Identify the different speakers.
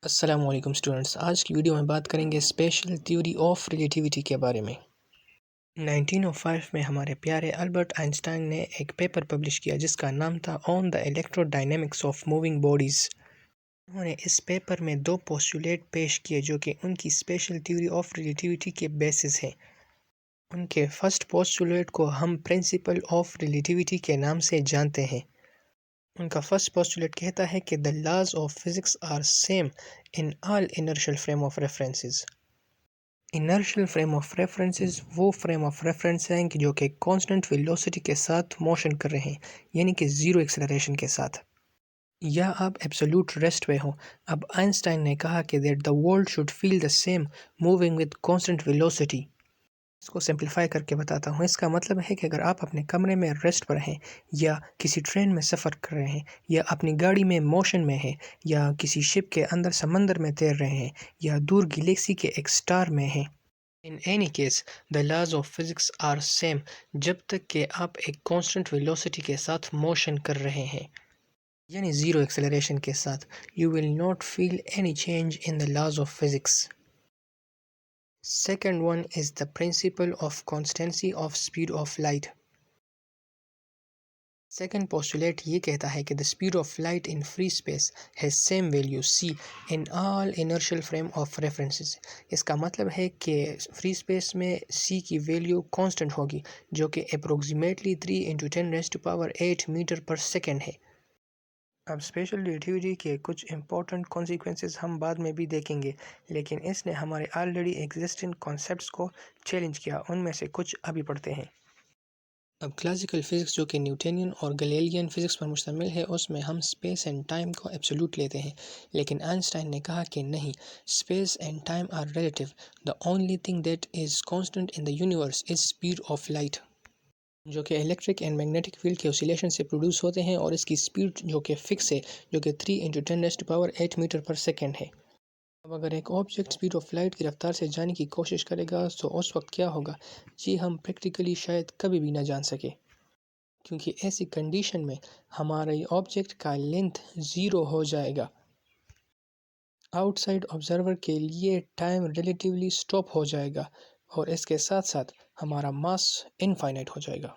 Speaker 1: السلام علیکم اسٹوڈنٹس، آج کی ویڈیو میں بات کریں گے اسپیشل تھیوری آف ریلیٹیوٹی کے بارے میں۔ 1905 میں ہمارے پیارے البرٹ آئنسٹائن نے ایک پیپر پبلش کیا جس کا نام تھا on the electrodynamics of moving bodies. انہوں نے اس پیپر میں 2 پوسٹولیٹ پیش کیے جو کہ ان کی اسپیشل تھیوری آف ریلیٹیوٹی کے بیسس ہیں۔ ان کے فرسٹ پوسٹولیٹ کو ہم پرنسپل آف ریلیٹیوٹی کے نام سے جانتے ہیں۔ ان کا فرسٹ پوسٹولیٹ کہتا ہے کہ the laws of physics are same in all inertial frame of references۔ Inertial frame of references وہ frame of reference ہیں جو کہ constant velocity کے ساتھ موشن کر رہے ہیں، یعنی کہ زیرو ایکسلریشن کے ساتھ، یا آپ absolute rest پہ ہوں۔ اب آئنسٹائن نے کہا کہ that the world should feel the same moving with constant velocity۔ اس کو سمپلیفائی کر کے بتاتا ہوں۔ اس کا مطلب ہے کہ اگر آپ اپنے کمرے میں ریسٹ پر ہیں، یا کسی ٹرین میں سفر کر رہے ہیں، یا اپنی گاڑی میں موشن میں ہیں، یا کسی شپ کے اندر سمندر میں تیر رہے ہیں، یا دور گلیکسی کے ایک سٹار میں ہیں، in any case the laws of physics are same جب تک کہ آپ ایک کانسٹنٹ ویلوسٹی کے ساتھ موشن کر رہے ہیں، یعنی زیرو ایکسلریشن کے ساتھ۔ you will not feel any change in the laws of physics۔ Second one is the principle of constancy of speed of light۔ Second postulate یہ کہتا ہے کہ the speed of light in free space has same value c in all inertial frame of references۔ اس کا مطلب ہے کہ free space میں c کی ویلیو کانسٹنٹ ہوگی جو کہ اپروکسیمیٹلی 3×10⁸ میٹر پر سیکنڈ ہے۔ اب اسپیشل ریلیٹیوٹی کے کچھ امپورٹنٹ کانسیکوینسز ہم بعد میں بھی دیکھیں گے، لیکن اس نے ہمارے آلریڈی ایگزسٹنگ کانسیپٹس کو چیلنج کیا۔ ان میں سے کچھ ابھی پڑھتے ہیں۔ اب کلاسیکل فزکس جو کہ نیوٹنین اور گلیلین فزکس پر مشتمل ہے، اس میں ہم اسپیس اینڈ ٹائم کو ایبسولوٹ لیتے ہیں، لیکن آئنسٹائن نے کہا کہ نہیں، space and time are relative, the only thing that is constant in the universe is speed of light, جو کہ الیکٹرک اینڈ میگنیٹک فیلڈ کے اوسیلیشن سے پروڈیوس ہوتے ہیں، اور اس کی اسپیڈ جو کہ فکس ہے، جو کہ 3×10⁸ میٹر پر سیکنڈ ہے۔ اب اگر ایک آبجیکٹ اسپیڈ آف لائٹ کی رفتار سے جانے کی کوشش کرے گا تو اس وقت کیا ہوگا؟ جی ہم پریکٹیکلی شاید کبھی بھی نہ جان سکے، کیونکہ ایسی کنڈیشن میں ہمارے آبجیکٹ کا لینتھ زیرو ہو جائے گا۔ آؤٹ سائڈ آبزرور کے لیے ٹائم ریلیٹیولی اسٹاپ ہو جائے گا، اور اس کے ساتھ ساتھ ہمارا ماس انفائنائٹ ہو جائے گا۔